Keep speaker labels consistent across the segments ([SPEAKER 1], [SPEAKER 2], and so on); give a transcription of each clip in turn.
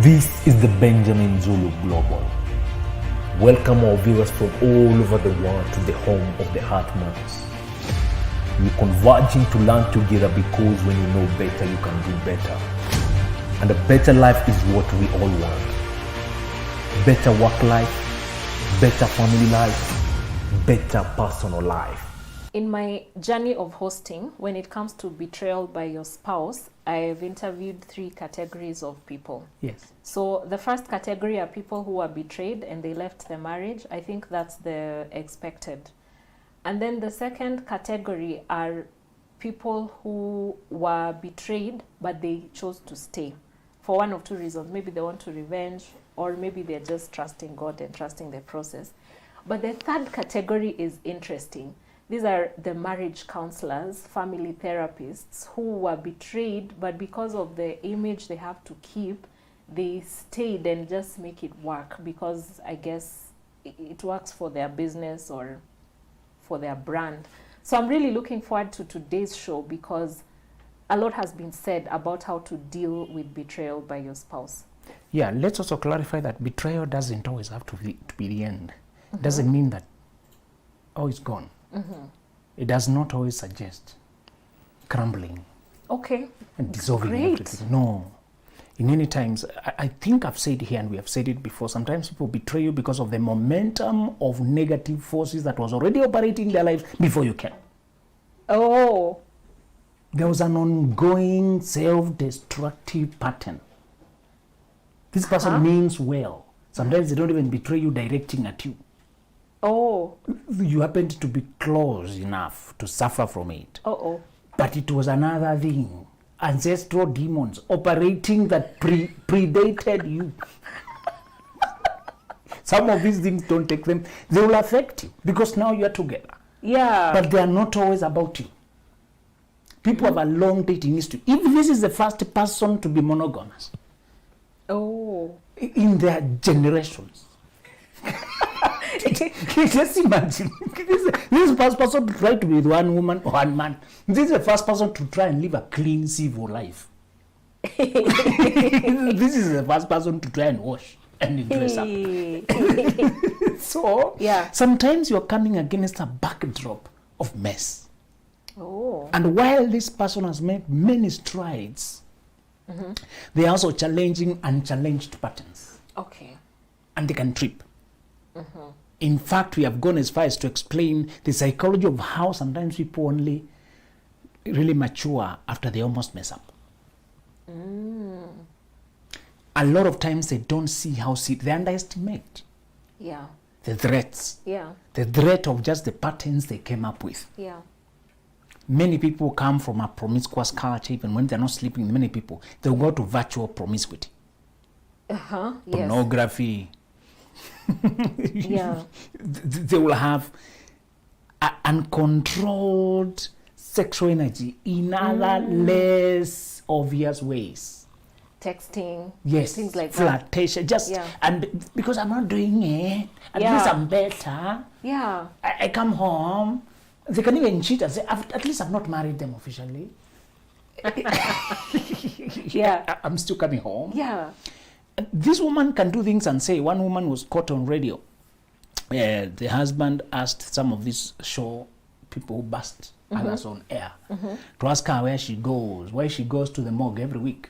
[SPEAKER 1] This is the Benjamin Zulu Global. Welcome our viewers from all over the world to the home of the Heart Matters. We're converging to learn together because when you know better, you can do better. And a better life is what we all want. Better work life, better family life, better personal life.
[SPEAKER 2] In my journey of hosting, when it comes to betrayal by your spouse, I've interviewed 3 categories of people.
[SPEAKER 3] Yes.
[SPEAKER 2] So the first category are people who are betrayed and they left the marriage. I think that's the expected. And then the second category are people who were betrayed, but they chose to stay for one of 2 reasons. Maybe they want to revenge, or maybe they're just trusting God and trusting the process. But the third category is interesting. These are the marriage counselors, family therapists who were betrayed, but because of the image they have to keep, they stayed and just make it work because I guess it works for their business or for their brand. So I'm really looking forward to today's show because a lot has been said about how to deal with betrayal by your spouse.
[SPEAKER 3] Yeah, let's also clarify that betrayal doesn't always have to be the end. It doesn't mean that, oh, it's gone. It does not always suggest crumbling and dissolving
[SPEAKER 2] Great.
[SPEAKER 3] everything. No. In many times, I think I've said here and we have said it before, sometimes people betray you because of the momentum of negative forces that was already operating in their lives before you came.
[SPEAKER 2] Oh.
[SPEAKER 3] There was an ongoing self-destructive pattern. This person means well. Sometimes they don't even betray you directing at you.
[SPEAKER 2] Oh.
[SPEAKER 3] You happened to be close enough to suffer from it. But it was another thing. Ancestral demons operating that predated you. Some of these things, don't take them. They will affect you because now you are together.
[SPEAKER 2] Yeah.
[SPEAKER 3] But they are not always about you. People have a long dating history. If this is the first person to be monogamous in their generations, just imagine this is the first person to try to be with one woman or one man. This is the first person to try and live a clean civil life. This is the first person to try and wash and dress up. So sometimes you're coming against a backdrop of mess. And while this person has made many strides, they are also challenging unchallenged patterns. And they can trip. In fact, we have gone as far as to explain the psychology of how sometimes people only really mature after they almost mess up. A lot of times they don't see how they underestimate the threats. The threat of just the patterns they came up with. Many people come from a promiscuous culture. Even when they're not sleeping, many people, they'll go to virtual promiscuity. Pornography. They will have uncontrolled sexual energy in other less obvious ways.
[SPEAKER 2] Texting,
[SPEAKER 3] things
[SPEAKER 2] like
[SPEAKER 3] flirtation, and because I'm not doing it, at least I'm better. I come home, they can even cheat and say, at least I've not married them officially. I'm still coming home. This woman can do things and say, one woman was caught on radio. The husband asked some of these show people who bust others on air to ask her where she goes, why she goes to the morgue every week.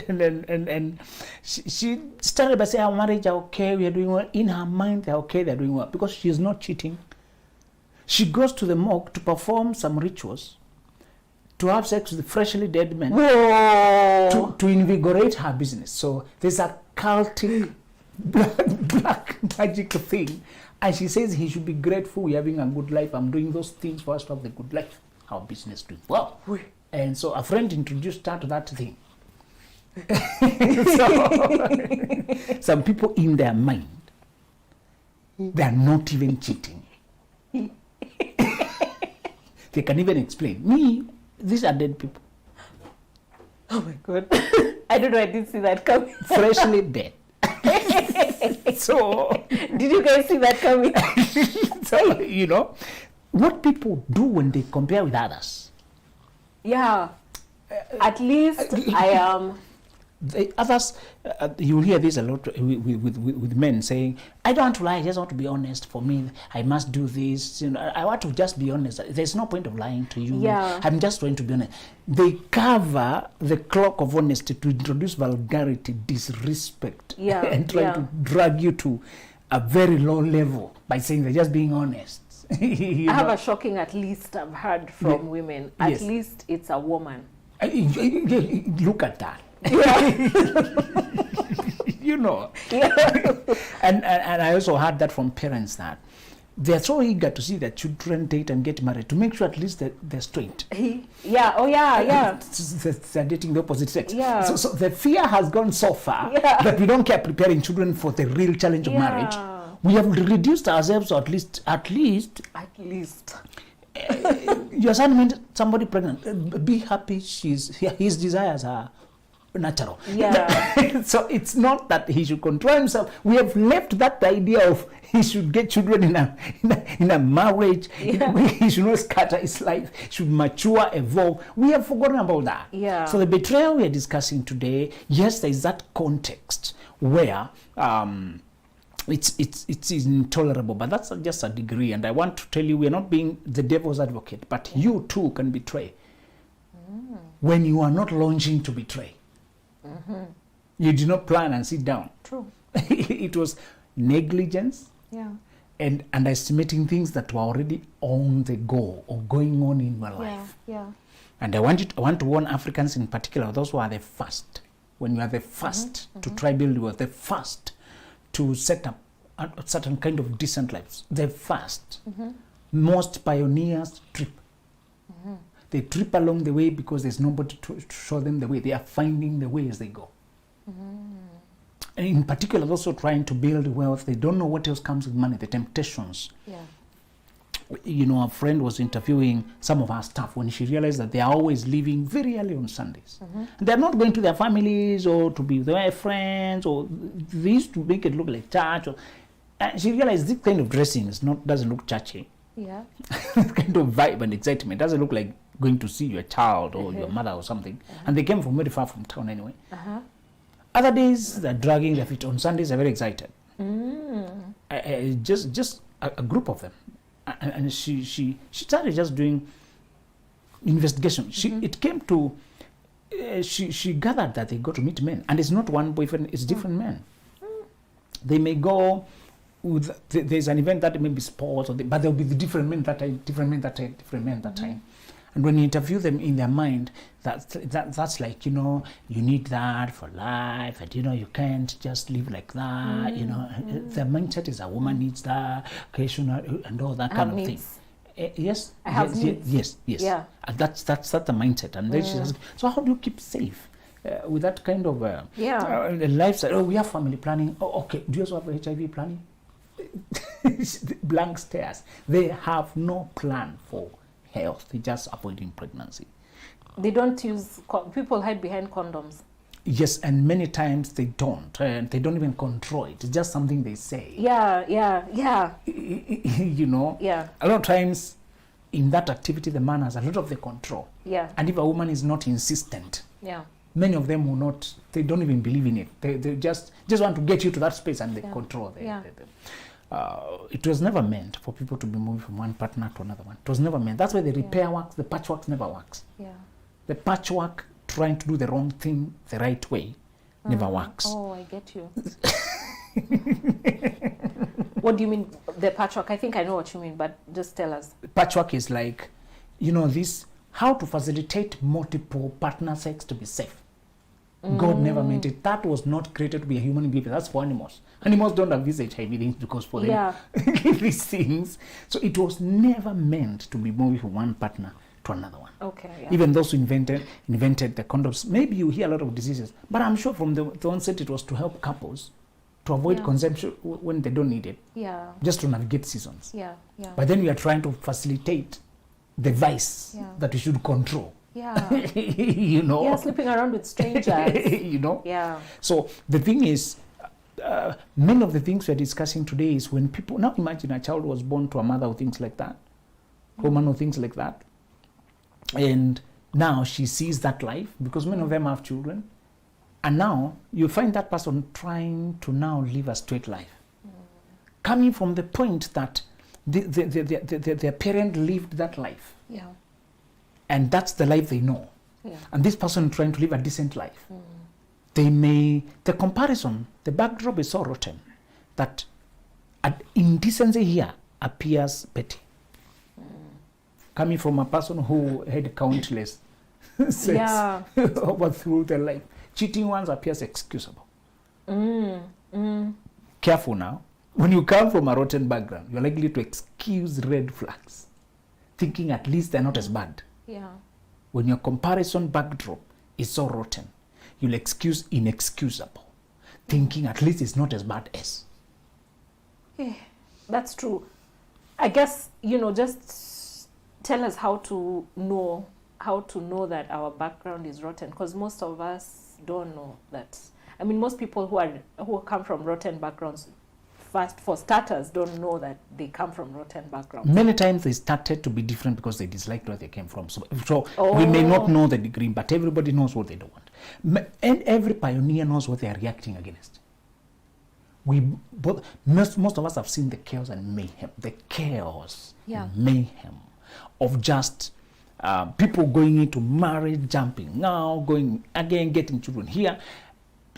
[SPEAKER 3] and she started by saying, our marriage are okay, we are doing well. In her mind, they're okay, they're doing well, because she's not cheating. She goes to the morgue to perform some rituals, to have sex with freshly dead men, to invigorate her business. So there's a cultic black magic thing. And she says he should be grateful we're having a good life. I'm doing those things for us to have the good life. Our business doing well. And so a friend introduced her to that thing. So some people in their mind, they are not even cheating. They can even explain. These are dead people.
[SPEAKER 2] Oh my God. I don't know, I didn't see that coming.
[SPEAKER 3] Freshly dead. So,
[SPEAKER 2] did you guys see that coming?
[SPEAKER 3] So, what people do when they compare with others,
[SPEAKER 2] Yeah. At least I am.
[SPEAKER 3] The others, you hear this a lot with men saying, I don't want to lie, I just want to be honest. For me, I must do this. You know, I want to just be honest. There's no point of lying to you.
[SPEAKER 2] Yeah.
[SPEAKER 3] I'm just trying to be honest. They cover the cloak of honesty to introduce vulgarity, disrespect,
[SPEAKER 2] Yeah.
[SPEAKER 3] and try to drag you to a very low level by saying they're just being honest.
[SPEAKER 2] I have a shocking at least I've heard from women. At least it's a woman.
[SPEAKER 3] Look at that. You know. And I also heard that from parents that they're so eager to see their children date and get married to make sure at least that they're straight. They're dating the opposite sex. So the fear has gone so far that we don't care preparing children for the real challenge of marriage. We have reduced ourselves to at least your son meant somebody pregnant. Be happy. His desires are natural. So it's not that he should control himself. We have left that idea of he should get children in a marriage. He should not scatter his life. He should mature, evolve. We have forgotten about that. So the betrayal we are discussing today, yes, there is that context where it's intolerable, but that's just a degree. And I want to tell you, we are not being the devil's advocate, but you too can betray when you are not launching to betray. You did not plan and sit down.
[SPEAKER 2] True.
[SPEAKER 3] It was negligence and underestimating things that were already on the go or going on in your life. And I want to warn Africans in particular, those who are the first. When you are the first to try build, you are the first to set up a certain kind of decent lives. The first. Most pioneers trip. They trip along the way because there's nobody to show them the way. They are finding the way as they go. And in particular, those who are trying to build wealth, they don't know what else comes with money, the temptations. You know, a friend was interviewing some of our staff when she realized that they are always leaving very early on Sundays. And they're not going to their families or to be with their friends, or they used to make it look like church. And she realized this kind of dressing doesn't look churchy. This kind of vibe and excitement doesn't look like going to see your child or your mother or something. And they came from very far from town anyway. Other days they're dragging their feet. On Sundays they're very excited. Just a group of them. And she started just doing investigation. It came to she gathered that they go to meet men, and it's not one boyfriend, it's different men. They may go with there's an event that may be sports, but there'll be the different men that time, different men that time, different men that time. And when you interview them in their mind, that's like, you know, you need that for life, and you know, you can't just live like that. You know, their mindset is a woman needs that, occasional, and all that kind of thing. Yes,
[SPEAKER 2] I have needs.
[SPEAKER 3] Yes. And that's the mindset. And then she says, so how do you keep safe with that kind of lifestyle? Oh, we have family planning. Oh, okay. Do you also have HIV planning? Blank stares. They have no plan for health. They just avoiding pregnancy.
[SPEAKER 2] They don't use people hide behind condoms.
[SPEAKER 3] Yes, and many times they don't. They don't even control it. It's just something they say. You know. A lot of times in that activity, the man has a lot of the control. And if a woman is not insistent, many of them will not. They don't even believe in it. They just want to get you to that space, and they control them. It was never meant for people to be moving from one partner to another one. It was never meant. That's why the repair works, the patchwork never works. The patchwork, trying to do the wrong thing the right way, never works.
[SPEAKER 2] Oh, I get you. What do you mean, the patchwork? I think I know what you mean, but just tell us.
[SPEAKER 3] Patchwork is like, you know, how to facilitate multiple partner sex to be safe. God never meant it. That was not created to be a human being. That's for animals. Animals don't have these HIV things because for them, these things. So it was never meant to be moving from one partner to another one. Even those who invented the condoms, maybe you hear a lot of diseases, but I'm sure from the onset it was to help couples to avoid consumption when they don't need it. Just to navigate seasons. But then we are trying to facilitate the vice that we should control. You know,
[SPEAKER 2] sleeping around with strangers.
[SPEAKER 3] You know. So the thing is, many of the things we're discussing today is when people now imagine a child was born to a mother or things like that, woman or things like that, and Now she sees that life because many of them have children. And now you find that person trying to now live a straight life. Coming from the point that their parent lived that life.
[SPEAKER 2] Yeah.
[SPEAKER 3] And that's the life they know.
[SPEAKER 2] Yeah.
[SPEAKER 3] And this person trying to live a decent life. The comparison, the backdrop is so rotten that indecency here appears petty. Coming from a person who had countless sex over through their life. Cheating ones appears excusable. Careful now. When you come from a rotten background, you're likely to excuse red flags, thinking at least they're not as bad.
[SPEAKER 2] Yeah.
[SPEAKER 3] When your comparison backdrop is so rotten, you'll excuse inexcusable, thinking at least it's not as bad as.
[SPEAKER 2] Yeah, that's true. I guess, just tell us how to know that our background is rotten, because most of us don't know that. I mean, most people who come from rotten backgrounds, first, for starters, don't know that they come from rotten backgrounds.
[SPEAKER 3] Many times they started to be different because they disliked where they came from. So we may not know the degree, but everybody knows what they don't want. And every pioneer knows what they are reacting against. Most of us have seen the chaos and mayhem. The chaos, mayhem of just people going into marriage, jumping now, going again, getting children here.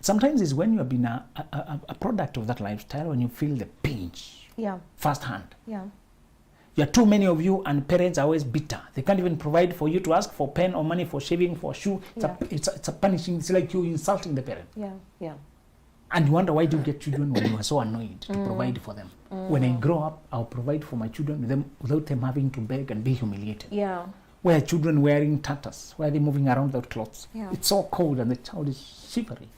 [SPEAKER 3] Sometimes it's when you have been a product of that lifestyle, when you feel the pinch firsthand.
[SPEAKER 2] Yeah.
[SPEAKER 3] There are too many of you, and parents are always bitter. They can't even provide for you to ask for pen or money for shaving, for shoe. It's a punishing. It's like you insulting the parent.
[SPEAKER 2] Yeah, yeah.
[SPEAKER 3] And you wonder, why do you get children when you are so annoyed to provide for them? When I grow up, I'll provide for my children without them having to beg and be humiliated.
[SPEAKER 2] Yeah.
[SPEAKER 3] Where are children wearing tatters? Why are they moving around without clothes?
[SPEAKER 2] Yeah.
[SPEAKER 3] It's so cold and the child is shivering.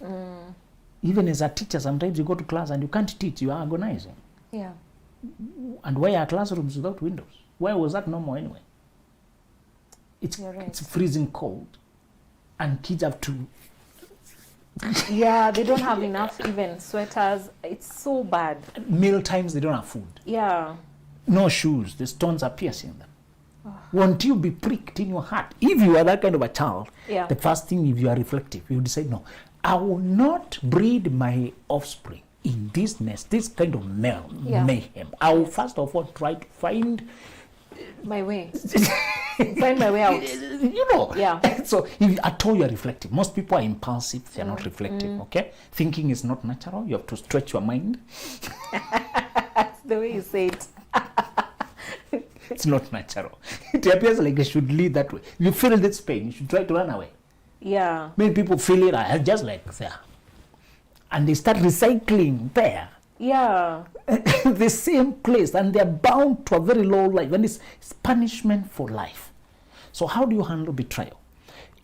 [SPEAKER 3] Even as a teacher, sometimes you go to class and you can't teach, you are agonizing.
[SPEAKER 2] Yeah.
[SPEAKER 3] And why are classrooms without windows? Why was that normal anyway?
[SPEAKER 2] You're right.
[SPEAKER 3] It's freezing cold. And kids have to...
[SPEAKER 2] Yeah, they don't have enough even sweaters. It's so bad.
[SPEAKER 3] Meal times, they don't have food.
[SPEAKER 2] Yeah.
[SPEAKER 3] No shoes. The stones are piercing them. Won't you be pricked in your heart? If you are that kind of a child, the first thing, if you are reflective, you decide, no, I will not breed my offspring in this nest, this kind of mayhem. I will first of all try to find
[SPEAKER 2] my way. Find my way out.
[SPEAKER 3] Yeah. So if at all you are reflective, most people are impulsive, they are not reflective, okay? Thinking is not natural. You have to stretch your mind.
[SPEAKER 2] That's the way you say it.
[SPEAKER 3] It's not natural. It appears like it should lead that way. You feel this pain, you should try to run away.
[SPEAKER 2] Yeah.
[SPEAKER 3] Many people feel it just like there. And they start recycling there.
[SPEAKER 2] Yeah.
[SPEAKER 3] The same place, and they're bound to a very low life. And it's punishment for life. So how do you handle betrayal?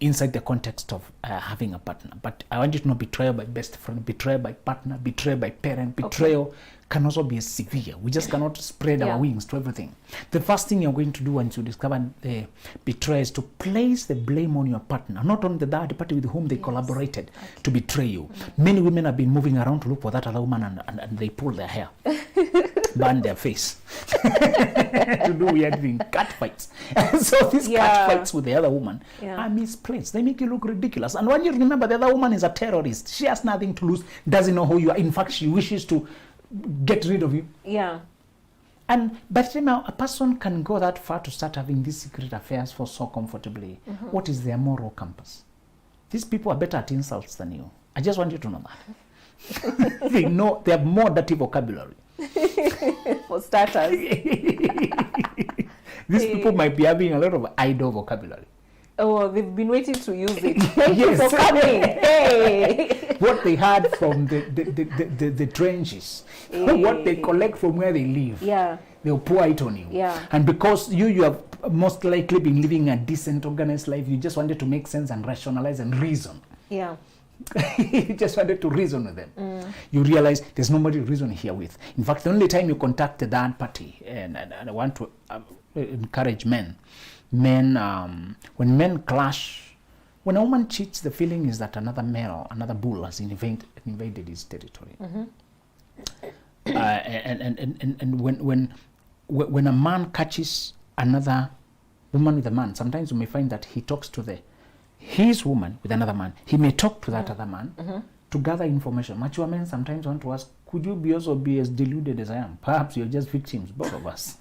[SPEAKER 3] Inside the context of having a partner. But I want you to know, betrayal by best friend, betrayal by partner, betrayal by parent, betrayal can also be severe. We just cannot spread our wings to everything. The first thing you're going to do once you discover the betrayal is to place the blame on your partner, not on the third party with whom they collaborated to betray you. Many women have been moving around to look for that other woman, and they pull their hair, burn their face, to do weird things, cat fights. So these cat fights with the other woman are misplaced. They make you look ridiculous. And when you remember the other woman is a terrorist, she has nothing to lose, doesn't know who you are. In fact, she wishes to get rid of you.
[SPEAKER 2] Yeah.
[SPEAKER 3] And but now a person can go that far to start having these secret affairs for so comfortably. What is their moral compass? These people are better at insults than you. I just want you to know that. They know, they have more dirty vocabulary.
[SPEAKER 2] For starters.
[SPEAKER 3] These people might be having a lot of idle vocabulary.
[SPEAKER 2] Oh, they've been waiting to use it. Thank you for coming. Hey.
[SPEAKER 3] What they had from the trenches, what they collect from where they live, they'll pour it on you.
[SPEAKER 2] Yeah.
[SPEAKER 3] And because you have most likely been living a decent, organized life, you just wanted to make sense and rationalize and reason.
[SPEAKER 2] Yeah.
[SPEAKER 3] You just wanted to reason with them. You realize there's nobody to reason here with. In fact, the only time you contact the third party, and I want to encourage men, when men clash, when a woman cheats, the feeling is that another male, another bull has invaded his territory. And when a man catches another woman with a man, sometimes you may find that he talks to his woman with another man. He may talk to that other man to gather information. Mature men sometimes want to ask, could you also be as deluded as I am? Perhaps you're just victims, both of us.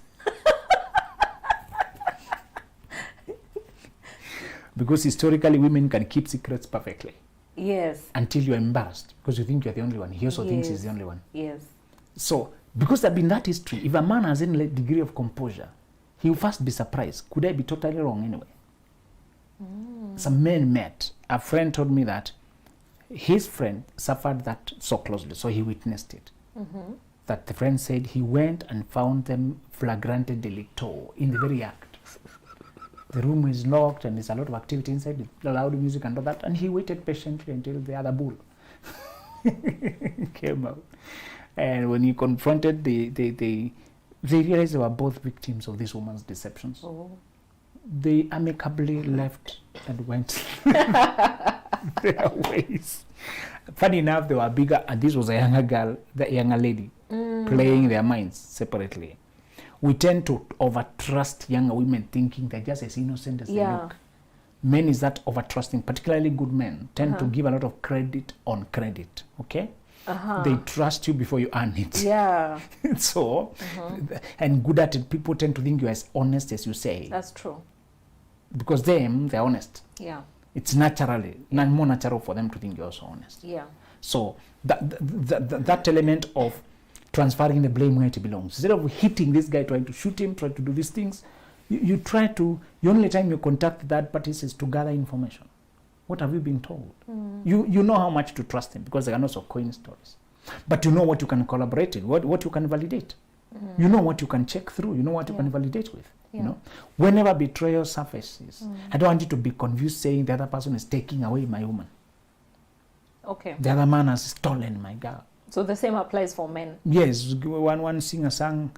[SPEAKER 3] Because historically, women can keep secrets perfectly.
[SPEAKER 2] Yes.
[SPEAKER 3] Until you're embarrassed because you think you're the only one. He also thinks he's the only one.
[SPEAKER 2] Yes.
[SPEAKER 3] So, because there's been that history, if a man has any degree of composure, he will first be surprised. Could I be totally wrong anyway? Some men met. A friend told me that his friend suffered that so closely, so he witnessed it. That the friend said he went and found them flagrante delicto in the very act. The room is locked and there's a lot of activity inside, loud music and all that, and he waited patiently until the other bull came out. And when he confronted, they realized they were both victims of this woman's deceptions. They amicably left and went their ways. Funny enough, they were bigger, and this was a younger girl, the younger lady, playing their minds separately. We tend to over-trust younger women, thinking they're just as innocent as they look. Men is that over-trusting, particularly good men, tend to give a lot of credit on credit, okay? They trust you before you earn it.
[SPEAKER 2] Yeah.
[SPEAKER 3] So, and good at it, people tend to think you're as honest as you say.
[SPEAKER 2] That's true.
[SPEAKER 3] Because they're honest.
[SPEAKER 2] Yeah.
[SPEAKER 3] It's naturally, more natural for them to think you're also honest.
[SPEAKER 2] Yeah.
[SPEAKER 3] So, that element of transferring the blame where it belongs. Instead of hitting this guy, trying to shoot him, trying to do these things, you try to, the only time you contact that party is to gather information. What have you been told? You know how much to trust them because they are also coin stories. But you know what you can collaborate with, what you can validate. You know what you can check through, you know what you can validate with. You know, whenever betrayal surfaces, I don't want you to be confused saying the other person is taking away my woman.
[SPEAKER 2] Okay.
[SPEAKER 3] The other man has stolen my girl.
[SPEAKER 2] So the same applies for men.
[SPEAKER 3] Yes, one singer sang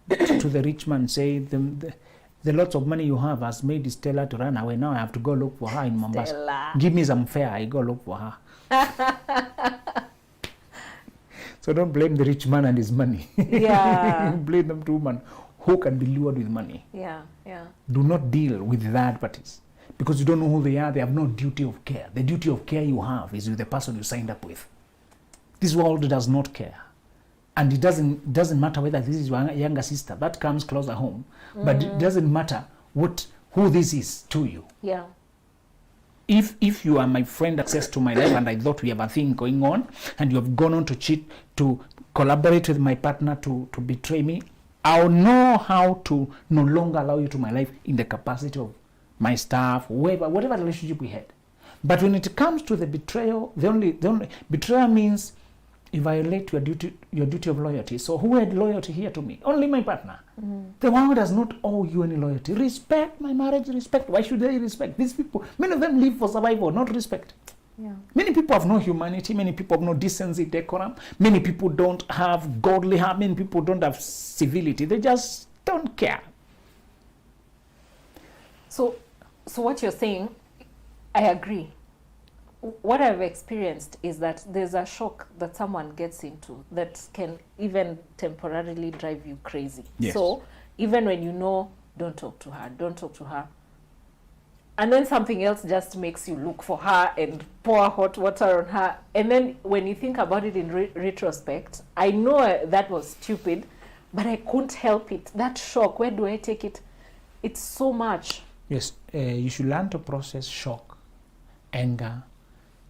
[SPEAKER 3] to the rich man, say the lots of money you have has made Stella to run away. Now I have to go look for her in Mombasa.
[SPEAKER 2] Stella.
[SPEAKER 3] Give me some fare, I go look for her. So don't blame the rich man and his money.
[SPEAKER 2] Yeah.
[SPEAKER 3] Blame them to women who can be lured with money.
[SPEAKER 2] Yeah, yeah.
[SPEAKER 3] Do not deal with third parties because you don't know who they are. They have no duty of care. The duty of care you have is with the person you signed up with. This world does not care. And it doesn't matter whether this is your younger sister. That comes closer home. But it doesn't matter who this is to you.
[SPEAKER 2] Yeah.
[SPEAKER 3] If you are my friend, access to my life, and I thought we have a thing going on, and you have gone on to cheat, to collaborate with my partner to betray me, I'll know how to no longer allow you to my life in the capacity of my staff, whatever relationship we had. But when it comes to the betrayal, the only betrayal means you violate your duty of loyalty. So who had loyalty here to me? Only my partner. The one who does not owe you any loyalty. Respect my marriage, respect. Why should they respect? These people, many of them live for survival, not respect.
[SPEAKER 2] Yeah.
[SPEAKER 3] Many people have no humanity, many people have no decency, decorum, many people don't have godly heart, many people don't have civility, they just don't care.
[SPEAKER 2] So what you're saying, I agree. What I've experienced is that there's a shock that someone gets into that can even temporarily drive you crazy.
[SPEAKER 3] Yes.
[SPEAKER 2] So even when you know, don't talk to her. And then something else just makes you look for her and pour hot water on her. And then when you think about it in retrospect, I know that was stupid, but I couldn't help it. That shock, where do I take it? It's so much.
[SPEAKER 3] Yes, you should learn to process shock, anger,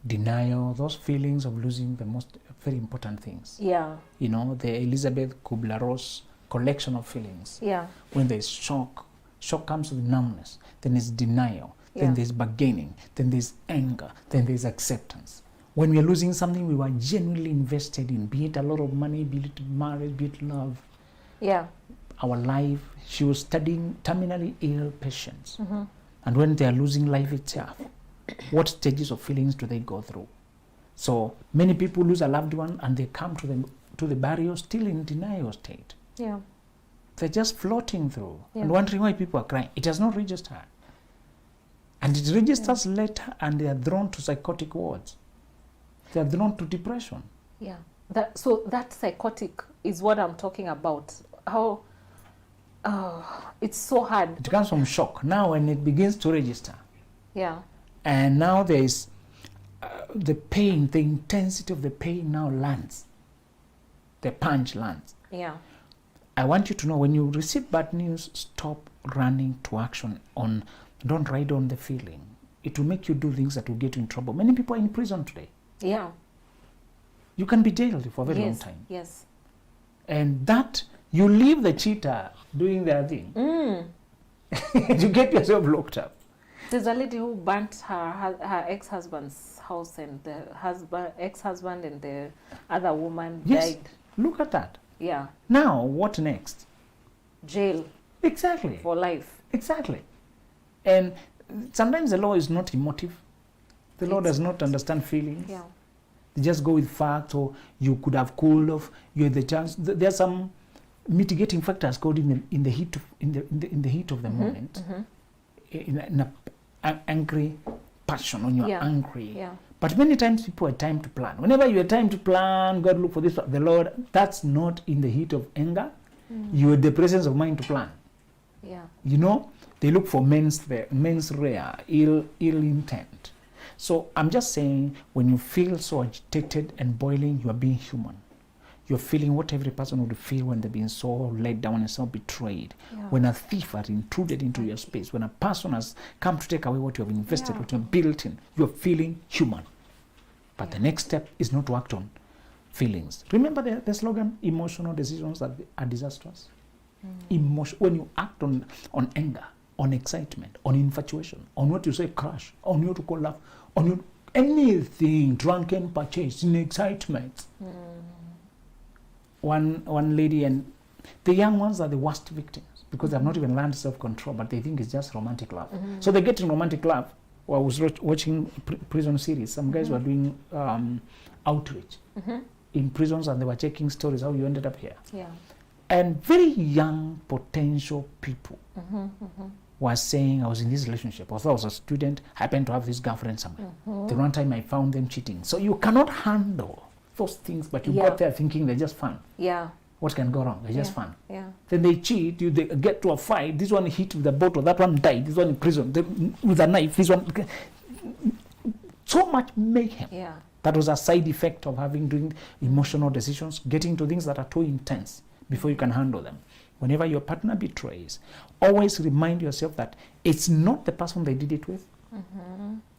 [SPEAKER 3] denial, those feelings of losing the most very important things.
[SPEAKER 2] Yeah.
[SPEAKER 3] You know, the Elizabeth Kubler-Ross collection of feelings.
[SPEAKER 2] Yeah.
[SPEAKER 3] When there's shock comes with numbness, then there's denial, then there's bargaining, then there's anger, then there's acceptance. When we're losing something we were genuinely invested in, be it a lot of money, be it marriage, be it love, our life. She was studying terminally ill patients. And when they are losing life itself, what stages of feelings do they go through? So many people lose a loved one and they come to the burial still in denial state.
[SPEAKER 2] Yeah.
[SPEAKER 3] They're just floating through and wondering why people are crying. It has not registered. And it registers later and they are drawn to psychotic wards. They are drawn to depression.
[SPEAKER 2] Yeah. So that psychotic is what I'm talking about. How Oh, it's so hard.
[SPEAKER 3] It comes from shock. Now when it begins to register,
[SPEAKER 2] Yeah.
[SPEAKER 3] and now there is the pain, the intensity of the pain now lands. The punch lands.
[SPEAKER 2] Yeah.
[SPEAKER 3] I want you to know, when you receive bad news, stop running to action don't ride on the feeling. It will make you do things that will get you in trouble. Many people are in prison today.
[SPEAKER 2] Yeah.
[SPEAKER 3] You can be jailed for a very long
[SPEAKER 2] Yes.
[SPEAKER 3] time.
[SPEAKER 2] Yes.
[SPEAKER 3] And that, you leave the cheater doing their thing.
[SPEAKER 2] Mm.
[SPEAKER 3] You get yourself locked up.
[SPEAKER 2] There's a lady who burnt her ex-husband's house, and the ex-husband and the other woman
[SPEAKER 3] Yes.
[SPEAKER 2] died.
[SPEAKER 3] Look at that.
[SPEAKER 2] Yeah.
[SPEAKER 3] Now, what next?
[SPEAKER 2] Jail
[SPEAKER 3] Exactly.
[SPEAKER 2] for life.
[SPEAKER 3] Exactly. And sometimes the law is not emotive. The law does not understand feelings.
[SPEAKER 2] Yeah.
[SPEAKER 3] They just go with facts, or you could have cooled off. You had the chance. There are some mitigating factors called in the heat of the moment. In a angry passion, when you're angry.
[SPEAKER 2] Yeah.
[SPEAKER 3] But many times people have time to plan. Whenever you have time to plan, God look for this. The Lord, that's not in the heat of anger. You had the presence of mind to plan.
[SPEAKER 2] Yeah.
[SPEAKER 3] You know, they look for men's rare, ill intent. So I'm just saying, when you feel so agitated and boiling, you are being human. You're feeling what every person would feel when they're being so let down and so betrayed.
[SPEAKER 2] Yeah.
[SPEAKER 3] When a thief has intruded into your space, when a person has come to take away what you have invested,
[SPEAKER 2] Yeah.
[SPEAKER 3] what you have built in, you're feeling human. But the next step is not to act on feelings. Remember the slogan, emotional decisions that are disastrous? When you act on anger, on excitement, on infatuation, on what you say crush, on what you call love, on anything, drunken purchase, in excitement. One lady, and the young ones are the worst victims because they have not even learned self-control, but they think it's just romantic love. So they get in romantic love. Well, I was watching prison series. Some guys were doing outreach in prisons, and they were checking stories how you ended up here.
[SPEAKER 2] Yeah.
[SPEAKER 3] And very young potential people were saying, I was in this relationship, although I was a student, I happened to have this girlfriend somewhere. The one time I found them cheating. So you cannot handle those things, but you got there thinking they're just fun.
[SPEAKER 2] Yeah.
[SPEAKER 3] What can go wrong? They're just fun.
[SPEAKER 2] Yeah.
[SPEAKER 3] Then they cheat, they get to a fight, this one hit with a bottle, that one died, this one in prison, with a knife, this one. So much mayhem.
[SPEAKER 2] Yeah.
[SPEAKER 3] That was a side effect of doing emotional decisions, getting to things that are too intense before you can handle them. Whenever your partner betrays, always remind yourself that it's not the person they did it with,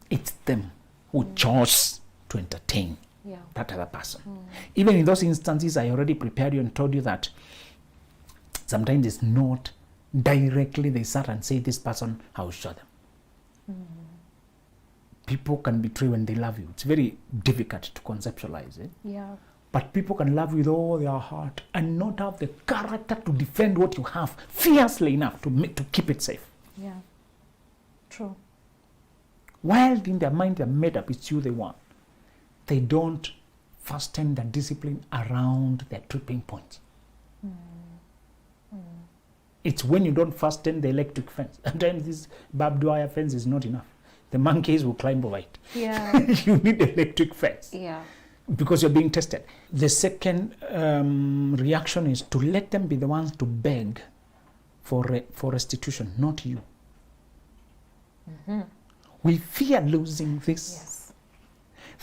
[SPEAKER 3] it's them who chose to entertain that other person. Even in those instances, I already prepared you and told you that sometimes it's not directly they sat and say, this person, I will show them. People can betray when they love you. It's very difficult to conceptualize it.
[SPEAKER 2] Yeah.
[SPEAKER 3] But people can love with all their heart and not have the character to defend what you have fiercely enough to keep it safe.
[SPEAKER 2] Yeah. True.
[SPEAKER 3] While in their mind they're made up, it's you they want. They don't fasten their discipline around their tripping points. It's when you don't fasten the electric fence. Sometimes this barbed wire fence is not enough. The monkeys will climb over it.
[SPEAKER 2] Yeah.
[SPEAKER 3] You need electric fence.
[SPEAKER 2] Yeah.
[SPEAKER 3] Because you're being tested. The second reaction is to let them be the ones to beg for restitution, not you. We fear losing this.
[SPEAKER 2] Yes.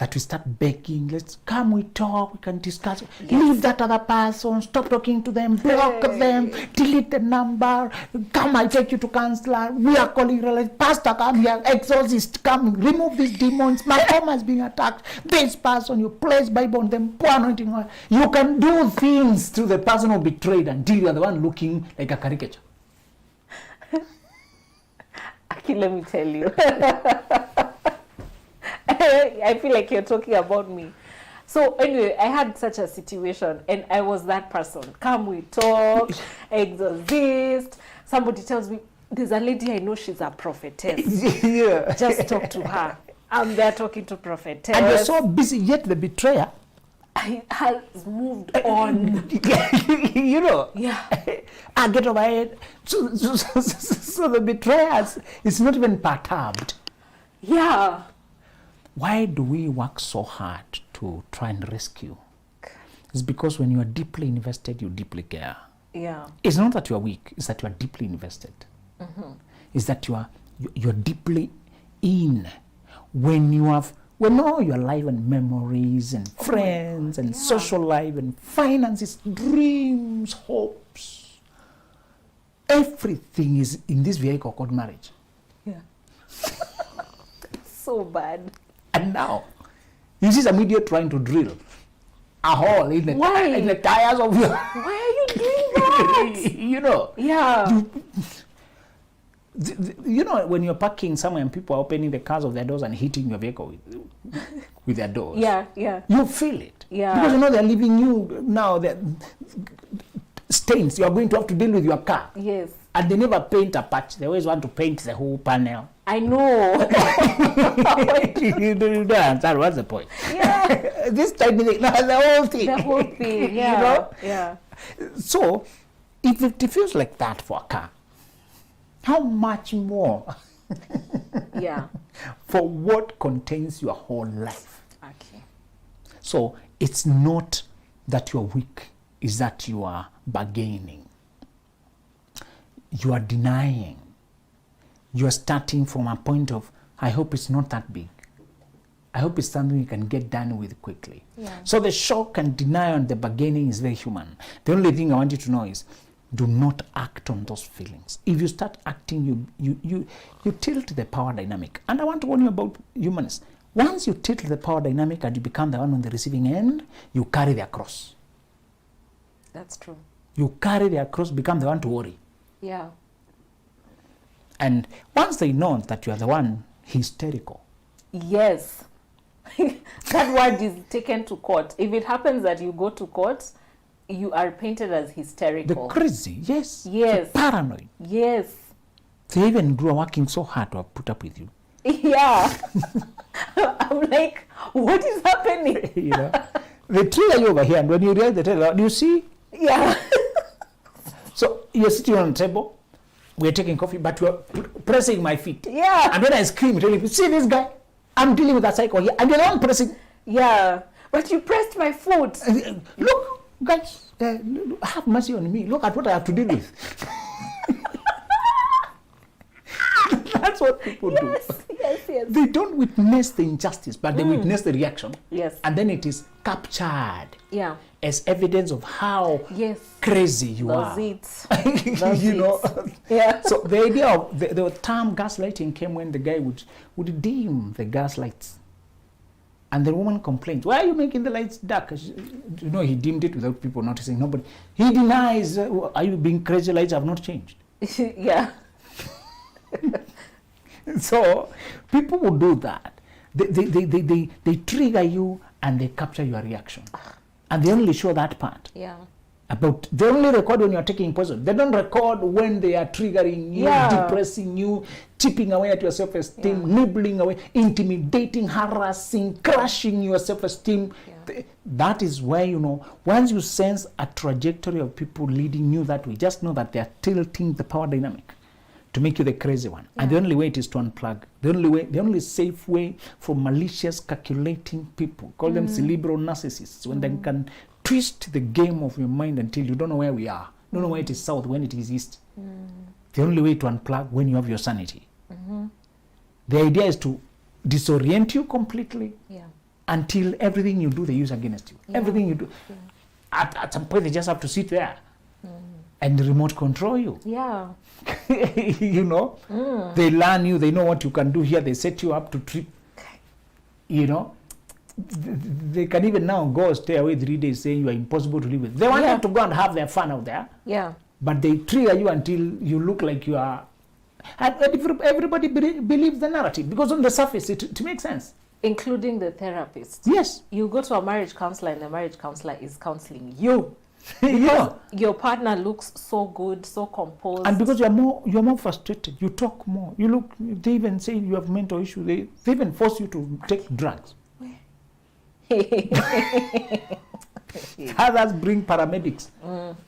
[SPEAKER 3] That we start begging, let's come, we talk, we can discuss. Leave that other person, stop talking to them, block them, delete the number, come, I take you to counselor, we are calling relatives, pastor, come here, exorcist, come, remove these demons, my home has been attacked, this person, you place Bible on them, pour anointing oil. You can do things to the person who betrayed until you are the one looking like a caricature.
[SPEAKER 2] Aki, let me tell you. I feel like you're talking about me. So anyway, I had such a situation and I was that person. Come, we talk, exorcist. Somebody tells me, there's a lady I know, she's a prophetess.
[SPEAKER 3] Yeah.
[SPEAKER 2] Just talk to her. I'm there talking to prophetess.
[SPEAKER 3] And you're so busy, yet the betrayer
[SPEAKER 2] has moved on.
[SPEAKER 3] You know.
[SPEAKER 2] Yeah.
[SPEAKER 3] I get over it. So the betrayer is not even perturbed.
[SPEAKER 2] Yeah.
[SPEAKER 3] Why do we work so hard to try and rescue? It's because when you are deeply invested, you deeply care.
[SPEAKER 2] Yeah.
[SPEAKER 3] It's not that you are weak, it's that you are deeply invested. It's that you're deeply in. When all your life and memories and friends and social life and finances, dreams, hopes, everything is in this vehicle called marriage.
[SPEAKER 2] Yeah. So bad.
[SPEAKER 3] And now, you see some idiot trying to drill a hole in the tires of your...
[SPEAKER 2] Why are you doing that?
[SPEAKER 3] You know.
[SPEAKER 2] Yeah.
[SPEAKER 3] You know, when you're parking somewhere and people are opening the cars of their doors and hitting your vehicle with their doors.
[SPEAKER 2] Yeah, yeah.
[SPEAKER 3] You feel it.
[SPEAKER 2] Yeah.
[SPEAKER 3] Because you know they're leaving you now, stains. You're going to have to deal with your car.
[SPEAKER 2] Yes.
[SPEAKER 3] And they never paint a patch. They always want to paint the whole panel.
[SPEAKER 2] I know.
[SPEAKER 3] You don't understand. What's the point?
[SPEAKER 2] Yeah.
[SPEAKER 3] This tiny thing, no, the whole thing.
[SPEAKER 2] The whole thing, yeah.
[SPEAKER 3] You know?
[SPEAKER 2] Yeah.
[SPEAKER 3] So, if it feels like that for a car, how much more
[SPEAKER 2] Yeah.
[SPEAKER 3] for what contains your whole life?
[SPEAKER 2] Okay.
[SPEAKER 3] So, it's not that you're weak, it's that you are bargaining. You are denying. You are starting from a point of, I hope it's not that big. I hope it's something you can get done with quickly.
[SPEAKER 2] Yeah.
[SPEAKER 3] So the shock and denial and the bargaining is very human. The only thing I want you to know is, do not act on those feelings. If you start acting, you tilt the power dynamic. And I want to warn you about humans. Once you tilt the power dynamic and you become the one on the receiving end, you carry their cross.
[SPEAKER 2] That's true.
[SPEAKER 3] You carry their cross, become the one to worry.
[SPEAKER 2] Yeah.
[SPEAKER 3] And once they know that you are the one hysterical.
[SPEAKER 2] Yes. That word is taken to court. If it happens that you go to court, you are painted as
[SPEAKER 3] The
[SPEAKER 2] hysterical.
[SPEAKER 3] crazy, yes.
[SPEAKER 2] Yes.
[SPEAKER 3] The paranoid.
[SPEAKER 2] Yes.
[SPEAKER 3] They even grew working so hard to put up with you.
[SPEAKER 2] Yeah. I'm like, what is happening?
[SPEAKER 3] You know, they trigger you over here, and when you realize the trigger, do you see?
[SPEAKER 2] Yeah.
[SPEAKER 3] So you're sitting on the table, we're taking coffee, but you're pressing my feet.
[SPEAKER 2] Yeah.
[SPEAKER 3] And then I scream, telling you, see this guy? I'm dealing with a cycle here, and you're the one pressing.
[SPEAKER 2] Yeah. But you pressed my foot.
[SPEAKER 3] Look, guys, have mercy on me. Look at what I have to deal with. That's what people do.
[SPEAKER 2] Yes.
[SPEAKER 3] They don't witness the injustice, but they witness the reaction.
[SPEAKER 2] Yes.
[SPEAKER 3] And then it is captured
[SPEAKER 2] Yeah.
[SPEAKER 3] as evidence of how
[SPEAKER 2] Yes.
[SPEAKER 3] crazy you
[SPEAKER 2] Does
[SPEAKER 3] are.
[SPEAKER 2] it. Does
[SPEAKER 3] You
[SPEAKER 2] it.
[SPEAKER 3] know.
[SPEAKER 2] Yeah.
[SPEAKER 3] So the idea of the term gaslighting came when the guy would dim the gas lights. And the woman complains, why are you making the lights dark? You know, he dimmed it without people noticing. Nobody. He denies, are you being crazy? Lights have not changed.
[SPEAKER 2] Yeah.
[SPEAKER 3] So people will do that. They trigger you and they capture your reaction. And they only show that part.
[SPEAKER 2] Yeah.
[SPEAKER 3] They only record when you're taking poison. They don't record when they are triggering you, depressing you, chipping away at your self-esteem, nibbling away, intimidating, harassing, crushing your self-esteem. Yeah. That is where, you know, once you sense a trajectory of people leading you that way, just know that they are tilting the power dynamic to make you the crazy one. Yeah. And the only way it is to unplug. The only safe way for malicious, calculating people, call them cerebral narcissists, when they can twist the game of your mind until you don't know where we are. You don't know where it is south, when it is east. The only way to unplug when you have your sanity. The idea is to disorient you completely until everything you do they use against you. Everything you do. At some point they just have to sit there and remote control you.
[SPEAKER 2] Yeah.
[SPEAKER 3] You know, they learn you, they know what you can do here, they set you up to trip. You know, they can even now go stay away 3 days saying you are impossible to live with. They want you to go and have their fun out there.
[SPEAKER 2] Yeah.
[SPEAKER 3] But they trigger you until you look like you are. And everybody believes the narrative because on the surface it makes sense.
[SPEAKER 2] Including the therapist.
[SPEAKER 3] Yes.
[SPEAKER 2] You go to a marriage counselor and the marriage counselor is counseling you.
[SPEAKER 3] Yeah.
[SPEAKER 2] Your partner looks so good, so composed.
[SPEAKER 3] And because you're more frustrated, you talk more. You look. They even say you have mental issues. They even force you to take drugs. Others bring paramedics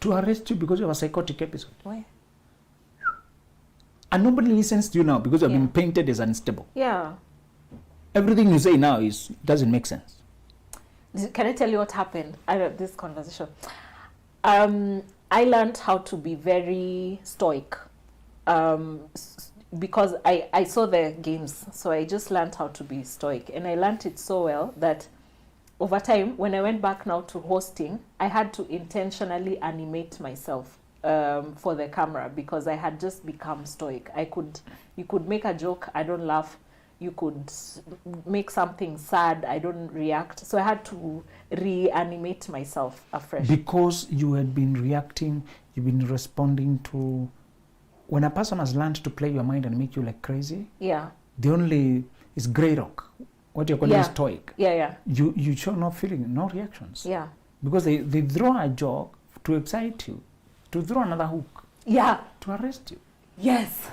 [SPEAKER 3] to arrest you because you have a psychotic episode.
[SPEAKER 2] Where?
[SPEAKER 3] And nobody listens to you now because you have been painted as unstable.
[SPEAKER 2] Yeah.
[SPEAKER 3] Everything you say now doesn't make sense.
[SPEAKER 2] Can I tell you what happened? I had this conversation. I learned how to be very stoic because I saw the games. So I just learned how to be stoic. And I learned it so well that over time, when I went back now to hosting, I had to intentionally animate myself for the camera because I had just become stoic. You could make a joke, I don't laugh. You could make something sad, I don't react. So I had to reanimate myself afresh.
[SPEAKER 3] Because you had been reacting, you've been responding to... When a person has learned to play your mind and make you like crazy,
[SPEAKER 2] Yeah.
[SPEAKER 3] the only is grey rock. What you're calling
[SPEAKER 2] Yeah.
[SPEAKER 3] stoic.
[SPEAKER 2] Yeah.
[SPEAKER 3] You show no feeling, no reactions.
[SPEAKER 2] Yeah.
[SPEAKER 3] Because they throw a joke to excite you, to throw another hook,
[SPEAKER 2] Yeah.
[SPEAKER 3] to arrest you.
[SPEAKER 2] Yes.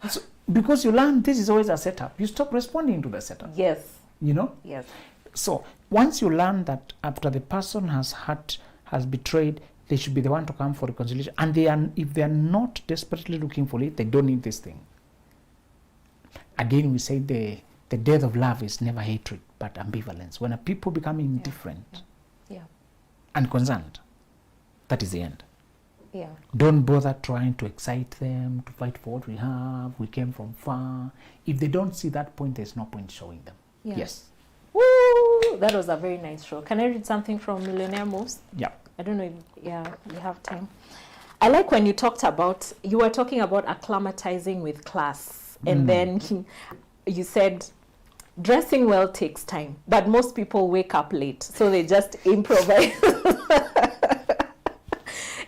[SPEAKER 3] So, because you learn this is always a setup, you stop responding to the setup.
[SPEAKER 2] Yes.
[SPEAKER 3] You know?
[SPEAKER 2] Yes.
[SPEAKER 3] So once you learn that after the person has betrayed, they should be the one to come for reconciliation. And if they are not desperately looking for it, they don't need this thing. Again, we say the death of love is never hatred, but ambivalence. When a people become indifferent
[SPEAKER 2] Yeah.
[SPEAKER 3] and concerned, that is the end.
[SPEAKER 2] Yeah.
[SPEAKER 3] Don't bother trying to excite them, to fight for what we have. We came from far. If they don't see that point, there's no point showing them.
[SPEAKER 2] Yeah.
[SPEAKER 3] Yes.
[SPEAKER 2] Woo! That was a very nice show. Can I read something from Millionaire Moves?
[SPEAKER 3] Yeah.
[SPEAKER 2] I don't know if you have time. I like when you were talking about acclimatizing with class. And then you said, dressing well takes time, but most people wake up late, so they just improvise.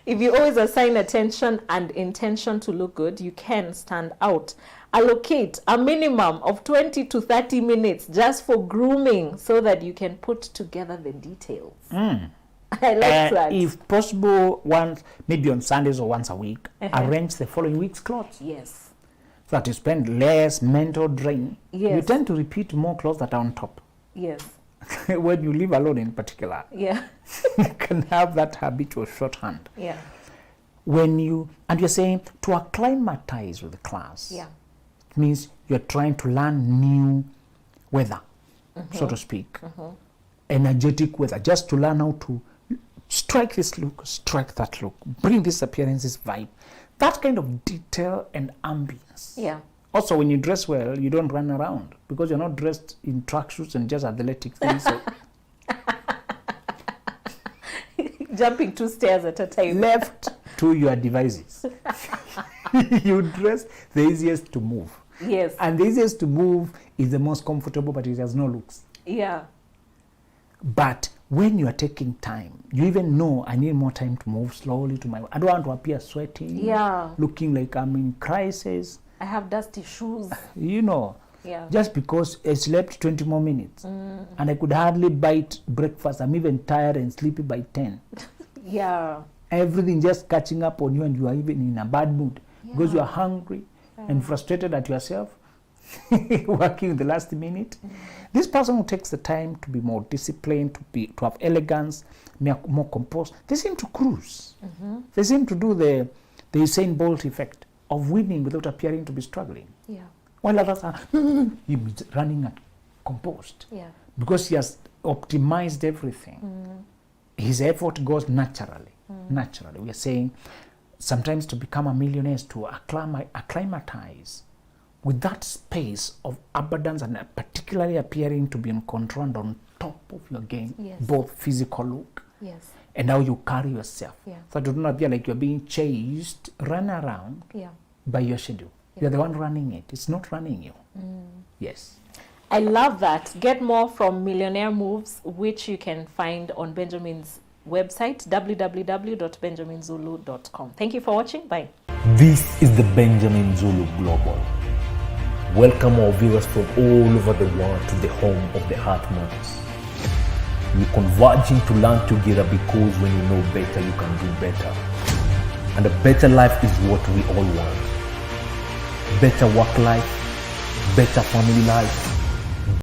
[SPEAKER 2] If you always assign attention and intention to look good, you can stand out. Allocate a minimum of 20 to 30 minutes just for grooming so that you can put together the details. I like that.
[SPEAKER 3] If possible, maybe on Sundays or once a week, arrange the following week's clothes.
[SPEAKER 2] Yes.
[SPEAKER 3] So that you spend less mental drain.
[SPEAKER 2] Yes.
[SPEAKER 3] You tend to repeat more clothes that are on top.
[SPEAKER 2] Yes.
[SPEAKER 3] When you live alone in particular,
[SPEAKER 2] Yeah.
[SPEAKER 3] you can have that habitual shorthand.
[SPEAKER 2] Yeah.
[SPEAKER 3] And you're saying to acclimatize with the class.
[SPEAKER 2] Yeah.
[SPEAKER 3] It means you're trying to learn new weather, so to speak. Energetic weather, just to learn how to strike this look, strike that look, bring this appearance, this vibe. That kind of detail and ambience.
[SPEAKER 2] Yeah.
[SPEAKER 3] Also, when you dress well, you don't run around because you're not dressed in tracksuits and just athletic things. So
[SPEAKER 2] Jumping 2 stairs at a time.
[SPEAKER 3] left to your devices. You dress the easiest to move.
[SPEAKER 2] Yes.
[SPEAKER 3] And the easiest to move is the most comfortable, but it has no looks.
[SPEAKER 2] Yeah.
[SPEAKER 3] But when you are taking time, you even know I need more time to move slowly to I don't want to appear sweating.
[SPEAKER 2] Yeah.
[SPEAKER 3] Looking like I'm in crisis.
[SPEAKER 2] I have dusty shoes.
[SPEAKER 3] You know.
[SPEAKER 2] Yeah.
[SPEAKER 3] Just because I slept 20 more minutes and I could hardly bite breakfast. I'm even tired and sleepy by 10.
[SPEAKER 2] Yeah.
[SPEAKER 3] Everything just catching up on you and you are even in a bad mood because you are hungry and frustrated at yourself, working in the last minute. This person who takes the time to be more disciplined, to have elegance, more composed, they seem to cruise. They seem to do the Usain Bolt effect of winning without appearing to be struggling.
[SPEAKER 2] Yeah.
[SPEAKER 3] While others are running at composed.
[SPEAKER 2] Yeah.
[SPEAKER 3] Because he has optimized everything. His effort goes naturally. Naturally. We are saying sometimes to become a millionaire is to acclimatize with that space of abundance and particularly appearing to be in control and on top of your game.
[SPEAKER 2] Yes.
[SPEAKER 3] Both physical look
[SPEAKER 2] Yes.
[SPEAKER 3] and how you carry yourself.
[SPEAKER 2] Yeah.
[SPEAKER 3] So do not appear like you're being chased, run around
[SPEAKER 2] Yeah.
[SPEAKER 3] by your schedule. You're the one running it. It's not running you. Yes.
[SPEAKER 2] I love that. Get more from Millionaire Moves, which you can find on Benjamin's website, www.benjaminzulu.com. Thank you for watching. Bye.
[SPEAKER 1] This is the Benjamin Zulu Global. Welcome our viewers from all over the world to the home of the Heart Months. We're converging to learn together because when you know better, you can do better. And a better life is what we all want. Better work life, better family life,